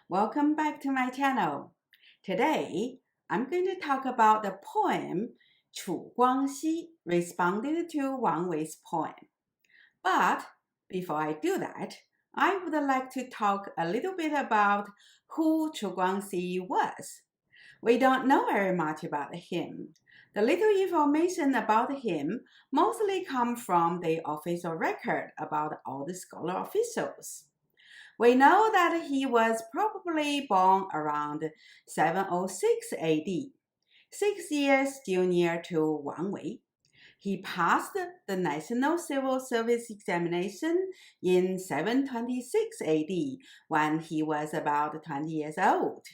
Welcome back to my channel. Today, I'm going to talk about the poem Chu Guang-xi responded to Wang Wei's poem. But before I do that, I would like to talk a little bit about who Chu Guang-xi was. We don't know very much about him. The little information about him mostly comes from the official record about all the scholar officials. We know that he was probably born around 706 AD, 6 years junior to Wang Wei. He passed the National Civil Service examination in 726 AD when he was about 20 years old.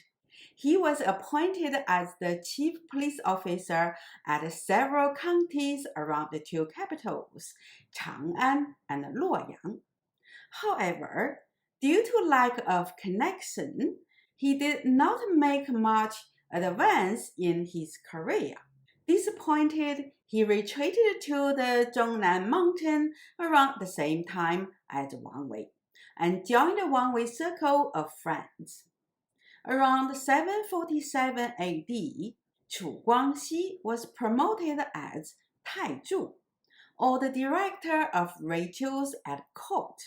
He was appointed as the chief police officer at several counties around the two capitals, Chang'an and Luoyang. However, due to lack of connection, he did not make much advance in his career. Disappointed, he retreated to the Zhongnan mountain around the same time as Wang Wei and joined the Wang Wei circle of friends. Around 747 AD, Chu Guang-xi was promoted as Taizhu, or the director of rituals at court.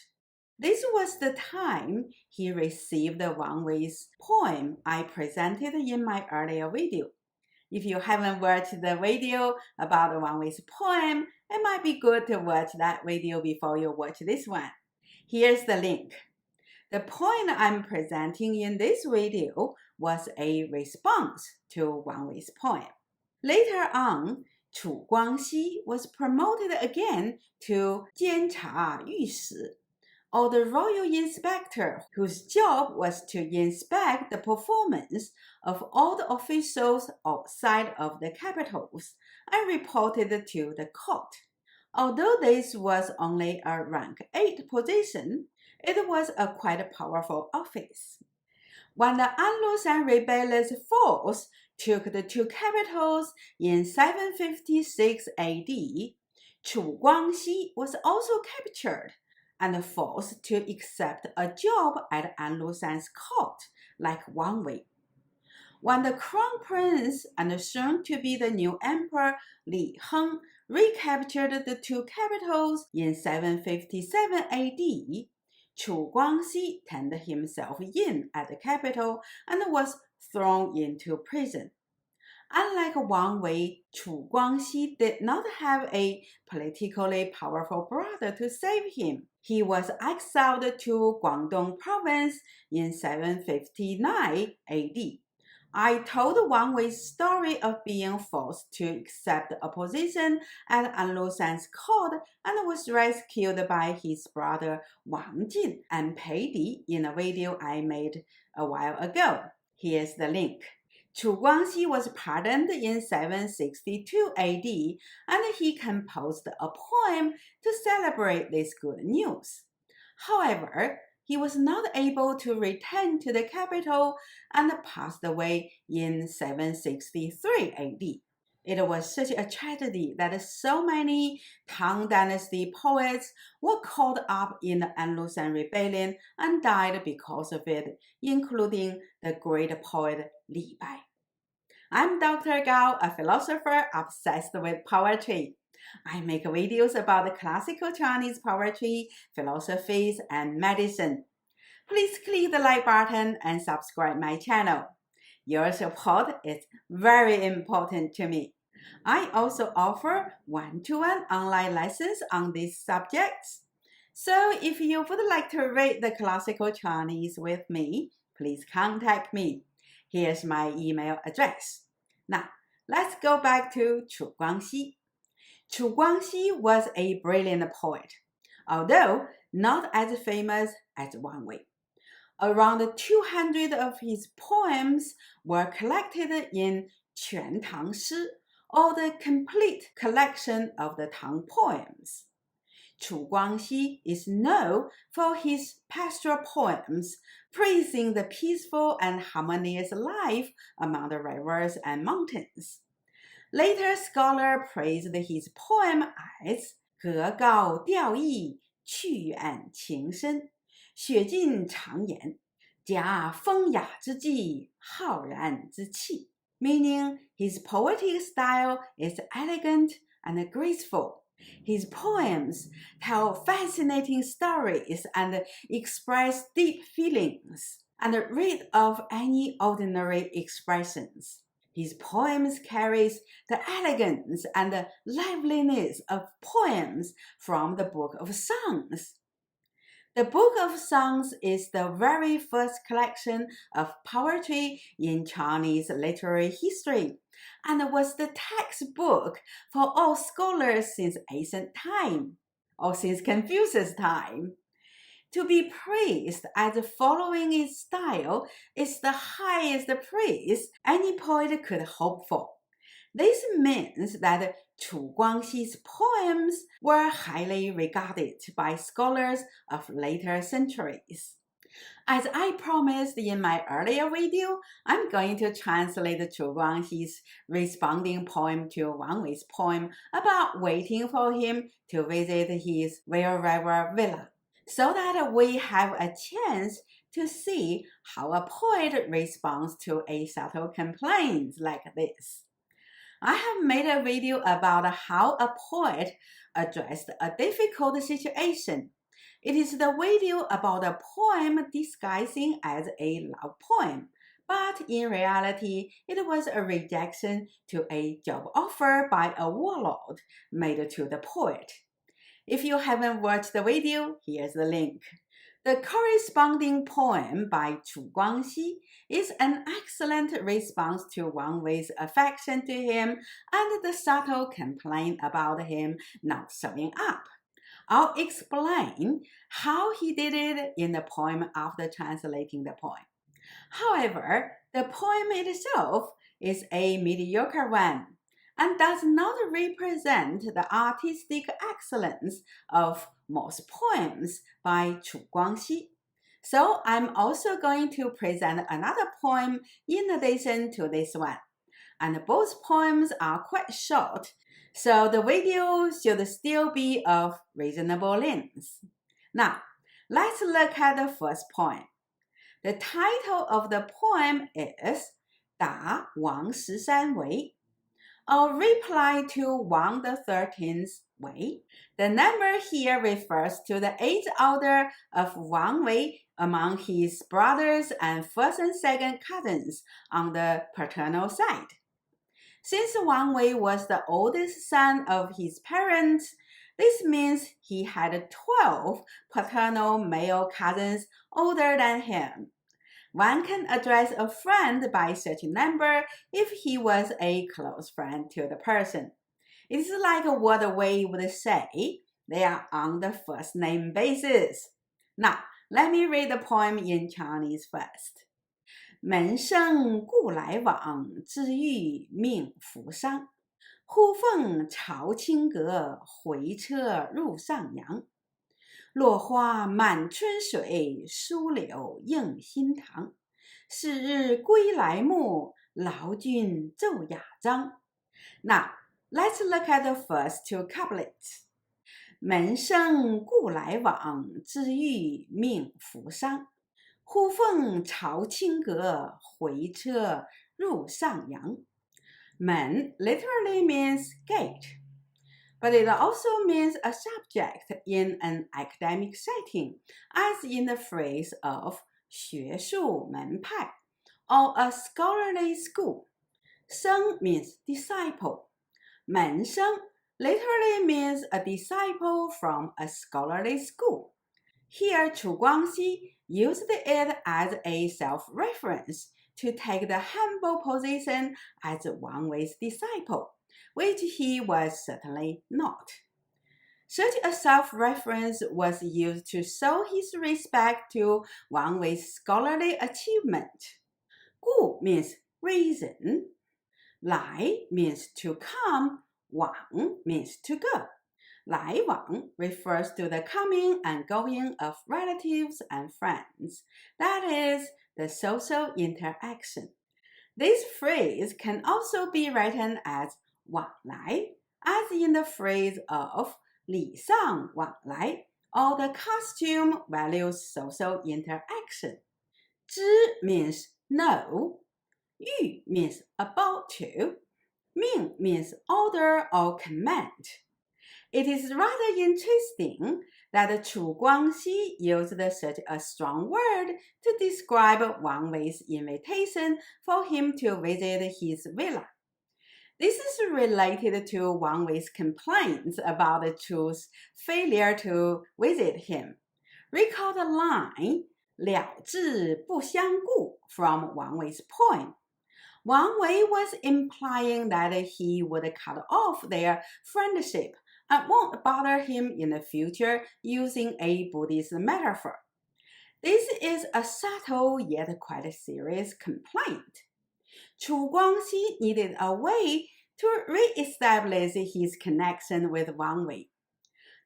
This was the time he received Wang Wei's poem I presented in my earlier video. If you haven't watched the video about Wang Wei's poem, it might be good to watch that video before you watch this one. Here's the link. The poem I'm presenting in this video was a response to Wang Wei's poem. Later on, Chu Guang-xi was promoted again to 监察御史, or the royal inspector, whose job was to inspect the performance of all the officials outside of the capitals and reported to the court. Although this was only a rank 8 position, it was a quite powerful office. When the Anlushan rebellious force took the two capitals in 756 AD, Chu Guang-xi was also captured and forced to accept a job at Anlushan's court like Wang Wei. When the crown prince and soon to be the new emperor Li Heng recaptured the two capitals in 757 AD, Chu Guang-xi turned himself in at the capital and was thrown into prison. Unlike Wang Wei, Chu Guang-xi did not have a politically powerful brother to save him. He was exiled to Guangdong province in 759 AD. I told Wang Wei's story of being forced to accept a position at Anlushan's court and was rescued by his brother Wang Jin and Poetic in a video I made a while ago. Here's the link. Chu Guang-xi was pardoned in 762 AD, and he composed a poem to celebrate this good news. However, he was not able to return to the capital and passed away in 763 AD. It was such a tragedy that so many Tang Dynasty poets were caught up in the Anlushan rebellion and died because of it, including the great poet Li Bai. I'm Dr. Gao, a philosopher obsessed with poetry. I make videos about the classical Chinese poetry, philosophies, and medicine. Please click the like button and subscribe my channel. Your support is very important to me. I also offer one-to-one online lessons on these subjects. So if you would like to read the classical Chinese with me, please contact me. Here's my email address. Now, let's go back to Chu Guang-xi. Chu Guang-xi was a brilliant poet, although not as famous as Wang Wei. Around 200 of his poems were collected in Quan Tang Shi, or the complete collection of the Tang poems. Chu Guang-xi is known for his pastoral poems, praising the peaceful and harmonious life among the rivers and mountains. Later scholars praised his poem as 格高调逸，去远情深，雪尽长言,夹风雅之际，浩然之气 meaning his poetic style is elegant and graceful. His poems tell fascinating stories and express deep feelings, and rid of any ordinary expressions. His poems carries the elegance and liveliness of poems from the Book of Songs. The Book of Songs is the very first collection of poetry in Chinese literary history, and was the textbook for all scholars since ancient time, or since Confucius' time. To be praised as following its style is the highest praise any poet could hope for. This means that Chu Guang-xi's poems were highly regarded by scholars of later centuries. As I promised in my earlier video, I'm going to translate Chu Guang-xi's responding poem to Wang Wei's poem about waiting for him to visit his wherever villa, so that we have a chance to see how a poet responds to a subtle complaint like this. I have made a video about how a poet addressed a difficult situation. It is the video about a poem disguising as a love poem, but in reality, it was a rejection to a job offer by a warlord made to the poet. If you haven't watched the video, here's the link. The corresponding poem by Chu Guang-xi is an excellent response to Wang Wei's affection to him and the subtle complaint about him not showing up. I'll explain how he did it in the poem after translating the poem. However, the poem itself is a mediocre one and does not represent the artistic excellence of most poems by Chu Guang-xi. So I'm also going to present another poem in addition to this one. And both poems are quite short, so the video should still be of reasonable length. Now, let's look at the first poem. The title of the poem is 答王13 Wei, a reply to Wang the 13th Wei. The number here refers to the eighth order of Wang Wei among his brothers and first and second cousins on the paternal side. Since Wang Wei was the oldest son of his parents, this means he had 12 paternal male cousins older than him. One can address a friend by such number if he was a close friend to the person. It is like what Wei would say, they are on the first name basis. Now, let me read the poem in Chinese first. 门生故来往，知遇命扶伤。忽奉朝清阁，回车入上阳。落花满春水，疏柳映新塘。是日归来暮，劳军奏雅章。Now, let's look at the first two couplets. 门生故来往，知遇命扶伤。忽奉朝清阁，回车入上阳。门 literally means gate, but it also means a subject in an academic setting, as in the phrase of 学术门派 or a scholarly school. 生 means disciple. 门生 literally means a disciple from a scholarly school. Here, Chu Guang-xi used it as a self-reference to take the humble position as Wang Wei's disciple, which he was certainly not. Such a self-reference was used to show his respect to Wang Wei's scholarly achievement. 故 means reason. 来 means to come. 往 means to go. 来往 refers to the coming and going of relatives and friends. That is, the social interaction. This phrase can also be written as 往来, as in the phrase of 礼尚往来, or the costume values social interaction. zhi means no, yu means about to, ming means order or command. It is rather interesting that Chu Guang-xi used such a strong word to describe Wang Wei's invitation for him to visit his villa. This is related to Wang Wei's complaints about Chu's failure to visit him. Recall the line, 了志不相顾 from Wang Wei's poem. Wang Wei was implying that he would cut off their friendship and won't bother him in the future using a Buddhist metaphor. This is a subtle yet quite serious complaint. Chu Guang-xi needed a way to re-establish his connection with Wang Wei.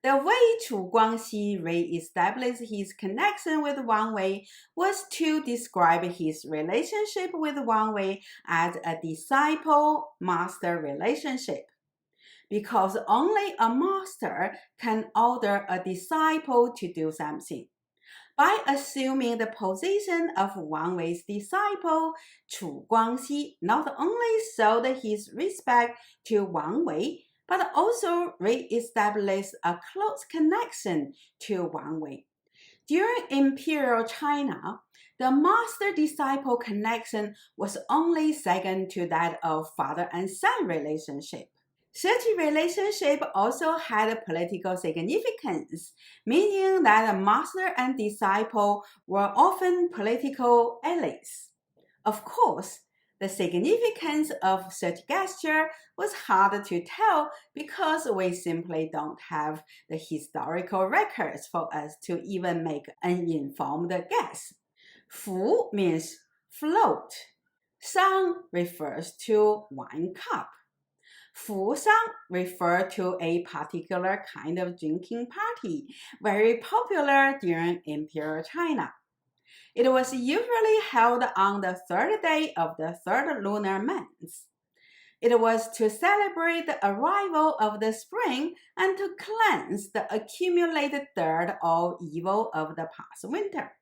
The way Chu Guang-xi re-established his connection with Wang Wei was to describe his relationship with Wang Wei as a disciple-master relationship, because only a master can order a disciple to do something. By assuming the position of Wang Wei's disciple, Chu Guang-xi not only showed his respect to Wang Wei, but also re-established a close connection to Wang Wei. During Imperial China, the master-disciple connection was only second to that of father and son relationship. Such relationship also had political significance, meaning that the master and disciple were often political allies. Of course, the significance of such gesture was hard to tell because we simply don't have the historical records for us to even make an informed guess. Fu means float. Sang refers to wine cup. Fu Sang refer to a particular kind of drinking party, very popular during Imperial China. It was usually held on the third day of the third lunar month. It was to celebrate the arrival of the spring and to cleanse the accumulated dirt or evil of the past winter.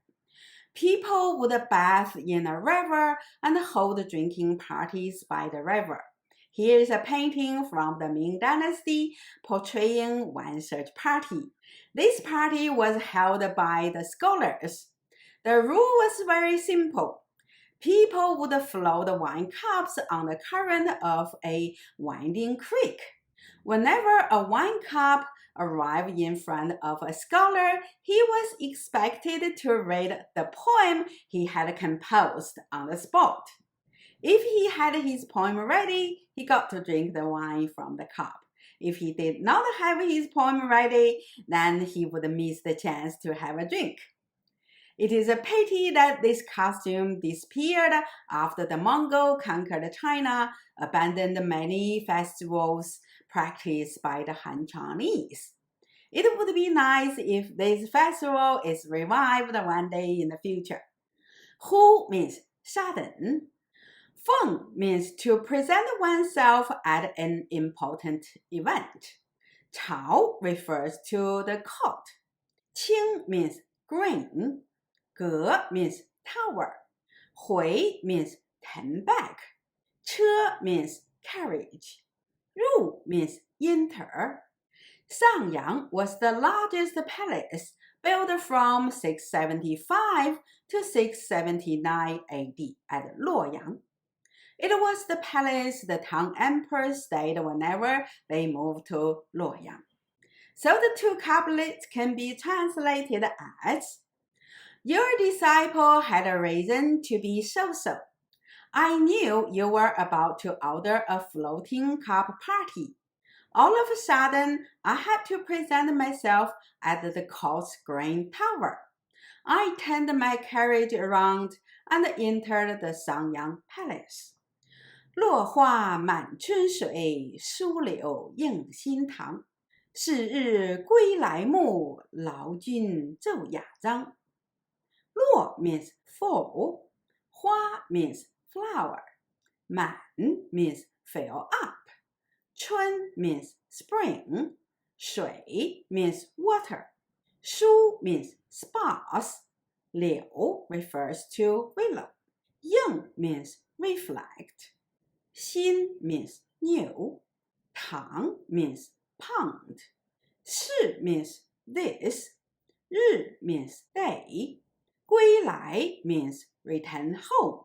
People would bath in a river and hold drinking parties by the river. Here is a painting from the Ming Dynasty portraying one such party. This party was held by the scholars. The rule was very simple. People would float wine cups on the current of a winding creek. Whenever a wine cup arrived in front of a scholar, he was expected to read the poem he had composed on the spot. If he had his poem ready, he got to drink the wine from the cup. If he did not have his poem ready, then he would miss the chance to have a drink. It is a pity that this custom disappeared after the Mongol conquered China, abandoned many festivals practiced by the Han Chinese. It would be nice if this festival is revived one day in the future. Hu means sudden. Feng means to present oneself at an important event. Chao refers to the court. Qing means green. Ge means tower. Hui means turn back. Che means carriage. Ru means enter. Sangyang was the largest palace built from 675 to 679 AD at Luoyang. It was the palace the Tang Emperor stayed whenever they moved to Luoyang. So the two couplets can be translated as, your disciple had a reason to be so-so. I knew you were about to order a floating cup party. All of a sudden, I had to present myself at the court's green tower. I turned my carriage around and entered the Sangyang Palace. 落花满春水，疏柳映新堂。是日归来暮，劳军奏雅章。落 means fall, 花 means flower, 满 means fill up, 春 means spring, 水 means water, 疏 means sparse, Liu refers to willow. Yang means reflect. Xin means new. Tang means pound. Shi means this. Ri means day. 归来 means return home.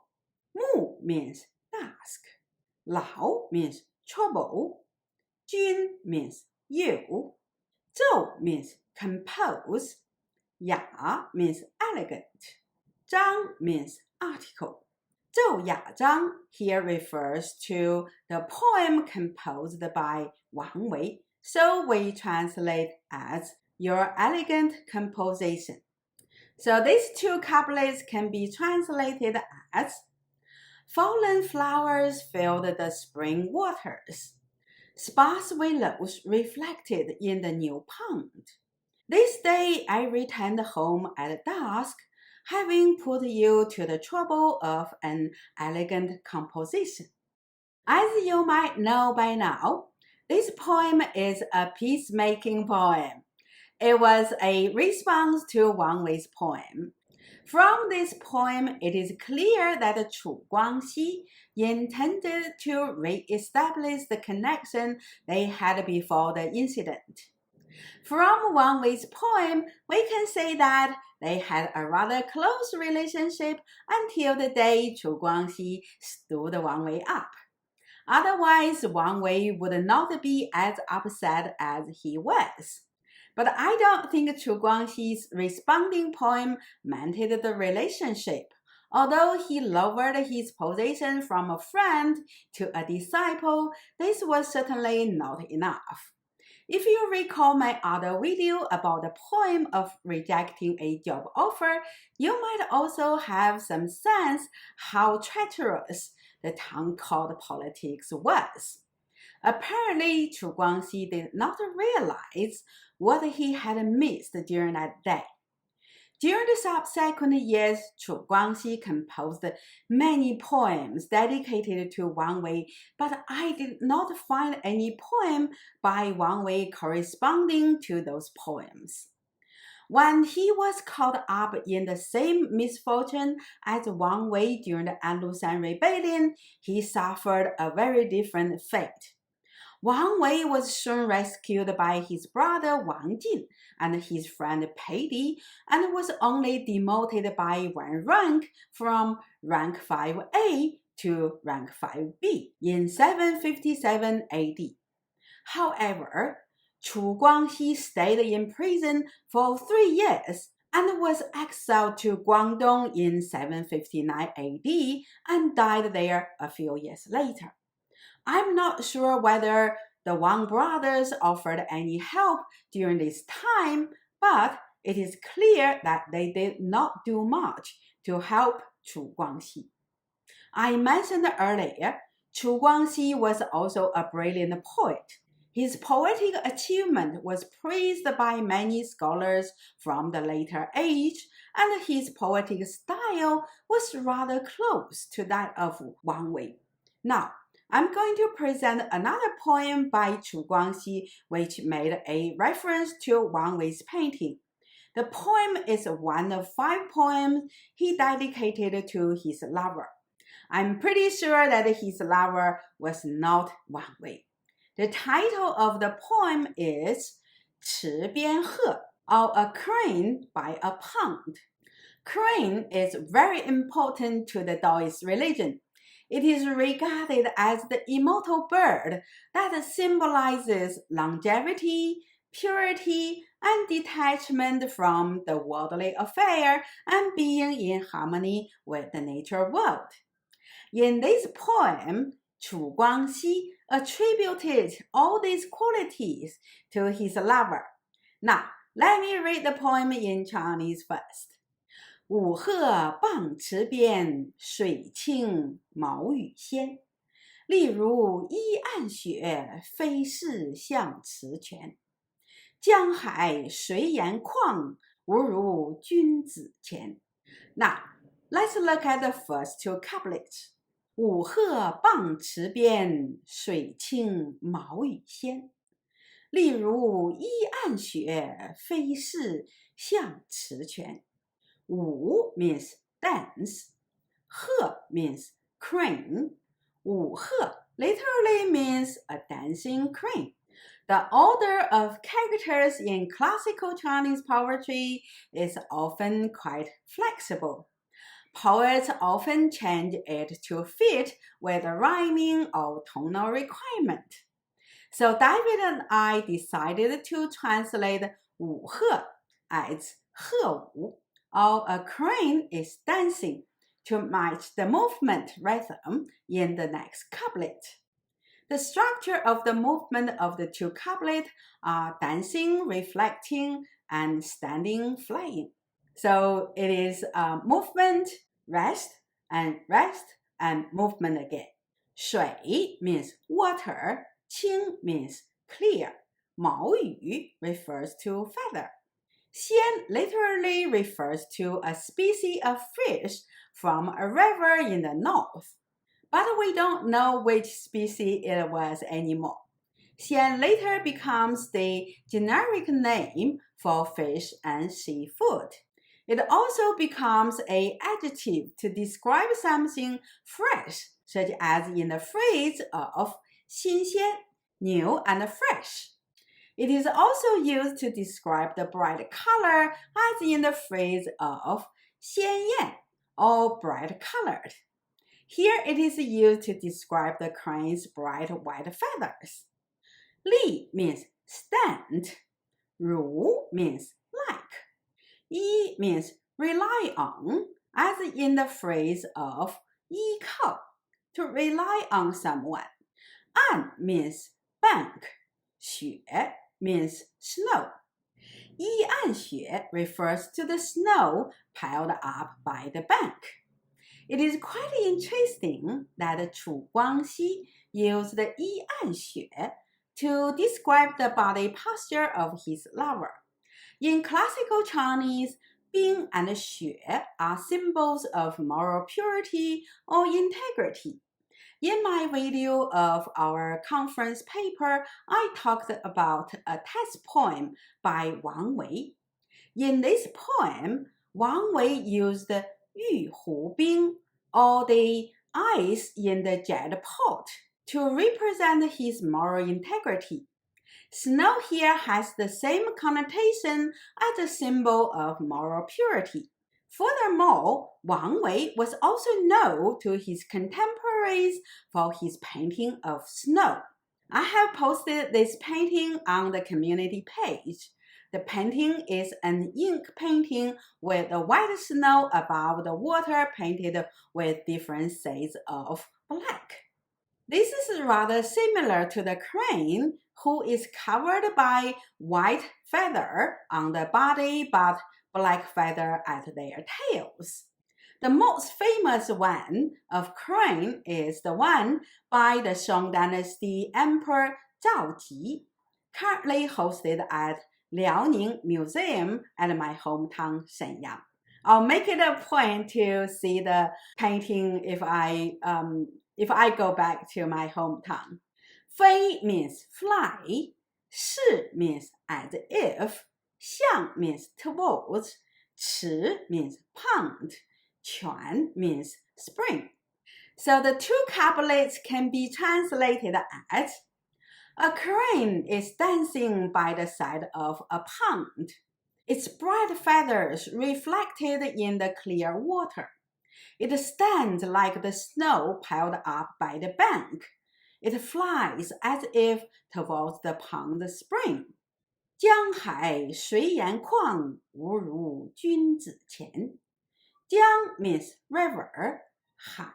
Mu means dusk. Lao means trouble. Jun means you. Zhou means compose. Ya means elegant. Zhang means article. 奏雅章 here refers to the poem composed by Wang Wei, so we translate as your elegant composition. So these two couplets can be translated as fallen flowers filled the spring waters. Sparse willows reflected in the new pond. This day I returned home at dusk, having put you to the trouble of an elegant composition. As you might know by now, this poem is a peacemaking poem. It was a response to Wang Wei's poem. From this poem, it is clear that Chu Guang-xi intended to re-establish the connection they had before the incident. From Wang Wei's poem, we can say that they had a rather close relationship until the day Chu Guang-xi stood Wang Wei up. Otherwise, Wang Wei would not be as upset as he was. But I don't think Chu Guang-xi's responding poem mended the relationship. Although he lowered his position from a friend to a disciple, this was certainly not enough. If you recall my other video about the poem of rejecting a job offer, you might also have some sense how treacherous the town called politics was. Apparently, Chu Guang-xi did not realize what he had missed during that day. During the subsequent years, Chu Guang-xi composed many poems dedicated to Wang Wei, but I did not find any poem by Wang Wei corresponding to those poems. When he was caught up in the same misfortune as Wang Wei during the Anlushan Rebellion, he suffered a very different fate. Wang Wei was soon rescued by his brother Wang Jin and his friend Poetic, and was only demoted by 1 rank from rank 5A to rank 5B in 757 AD. However, Chu Guang-xi stayed in prison for 3 years and was exiled to Guangdong in 759 AD and died there a few years later. I'm not sure whether the Wang brothers offered any help during this time, but it is clear that they did not do much to help Chu Guang-xi. I mentioned earlier, Chu Guang-xi was also a brilliant poet. His poetic achievement was praised by many scholars from the later age, and his poetic style was rather close to that of Wang Wei. Now, I'm going to present another poem by Chu Guang-xi which made a reference to Wang Wei's painting. The poem is one of 5 poems he dedicated to his lover. I'm pretty sure that his lover was not Wang Wei. The title of the poem is 池边鹤, or A Crane by a Pond. Crane is very important to the Taoist religion. It is regarded as the immortal bird that symbolizes longevity, purity, and detachment from the worldly affair and being in harmony with the nature world. In this poem, Chu Guang-xi attributed all these qualities to his lover. Now, let me read the poem in Chinese first. 五鹤傍池边，水清毛羽仙。例如依岸雪，飞逝向池泉。江海水眼旷，无如君子前。Now, let's look at the first 2 couplets. 五鹤傍池边，水清毛羽仙。例如依岸雪，飞逝向池泉。Wu means dance. He means crane. Wu he literally means a dancing crane. The order of characters in classical Chinese poetry is often quite flexible. Poets often change it to fit with a rhyming or tonal requirement. So David and I decided to translate Wu he as He Wu, or a crane is dancing, to match the movement rhythm in the next couplet. The structure of the movement of the two couplets are dancing, reflecting, and standing, flying. So it is movement, rest, and movement again. 水 means water, 清 means clear. 毛羽 refers to feather. 仙 literally refers to a species of fish from a river in the north. But we don't know which species it was anymore. Xian later becomes the generic name for fish and seafood. It also becomes an adjective to describe something fresh, such as in the phrase of 新鲜, new and fresh. It is also used to describe the bright color, as in the phrase of 鲜艳, or bright colored. Here it is used to describe the crane's bright white feathers. Li means stand. Ru means like. Yi means rely on, as in the phrase of 依靠, to rely on someone. An means bank. 雪 means snow. 一按雪 refers to the snow piled up by the bank. It is quite interesting that Chu Guang-xi used 一按雪 to describe the body posture of his lover. In classical Chinese, 冰 and 雪 are symbols of moral purity or integrity. In my video of our conference paper, I talked about a text poem by Wang Wei. In this poem, Wang Wei used 玉壶冰, or the ice in the jet pot, to represent his moral integrity. Snow here has the same connotation as a symbol of moral purity. Furthermore, Wang Wei was also known to his contemporaries for his painting of snow. I have posted this painting on the community page. The painting is an ink painting with the white snow above the water painted with different shades of black. This is rather similar to the crane, who is covered by white feather on the body but black feather at their tails. The most famous one of crane is the one by the Tang Dynasty Emperor Zhao Ji, currently hosted at Liaoning Museum at my hometown Shenyang. I'll make it a point to see the painting if I go back to my hometown. 飞 means fly, 是 means as if, 向 means towards, 池 means pond, 泉 means spring. So the two couplets can be translated as: a crane is dancing by the side of a pond. Its bright feathers reflected in the clear water. It stands like the snow piled up by the bank. It flies as if towards the pond spring. 江海水眼旷，无如君子前。江 means river, 海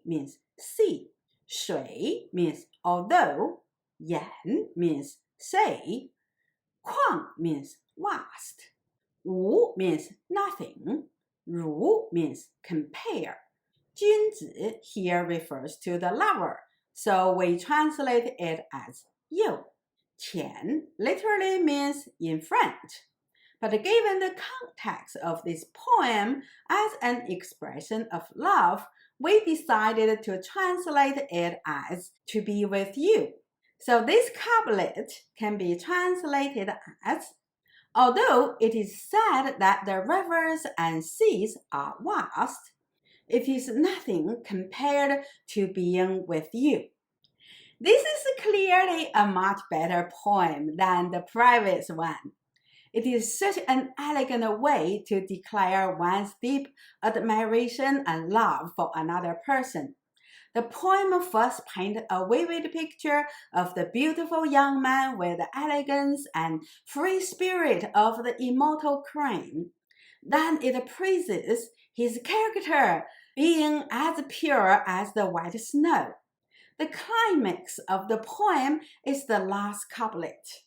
means sea, 水 means although, 眼 means say, 旷 means vast, 无 means nothing, 如 means compare. 君子 here refers to the lover, so we translate it as you. 前 literally means in front. But given the context of this poem as an expression of love, we decided to translate it as to be with you. So this couplet can be translated as: Although it is said that the rivers and seas are vast, it is nothing compared to being with you. This is clearly a much better poem than the previous one. It is such an elegant way to declare one's deep admiration and love for another person. The poem first paints a vivid picture of the beautiful young man with the elegance and free spirit of the immortal crane. Then it praises his character being as pure as the white snow. The climax of the poem is the last couplet.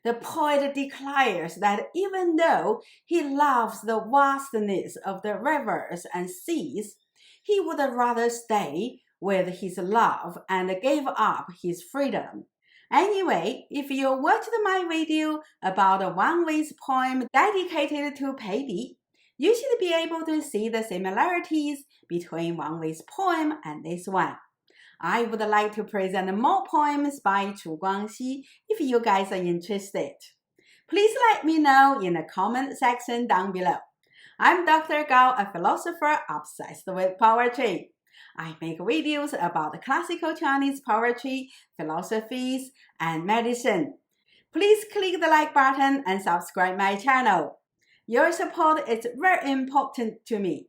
The poet declares that even though he loves the vastness of the rivers and seas, he would rather stay with his love and give up his freedom. Anyway, if you watched my video about Wang Wei's poem dedicated to Poetic, you should be able to see the similarities between Wang Wei's poem and this one. I would like to present more poems by Chu Guang-xi if you guys are interested. Please let me know in the comment section down below. I'm Dr. Gao, a philosopher obsessed with poetry. I make videos about classical Chinese poetry, philosophies, and medicine. Please click the like button and subscribe my channel. Your support is very important to me.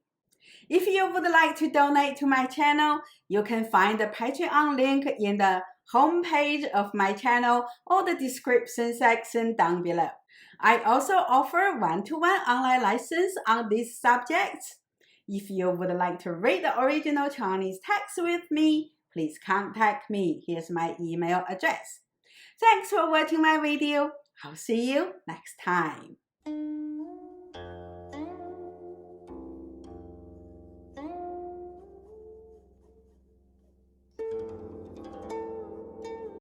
If you would like to donate to my channel, you can find the Patreon link in the homepage of my channel or the description section down below. I also offer one-to-one online lessons on these subjects. If you would like to read the original Chinese text with me, please contact me. Here's my email address. Thanks for watching my video. I'll see you next time.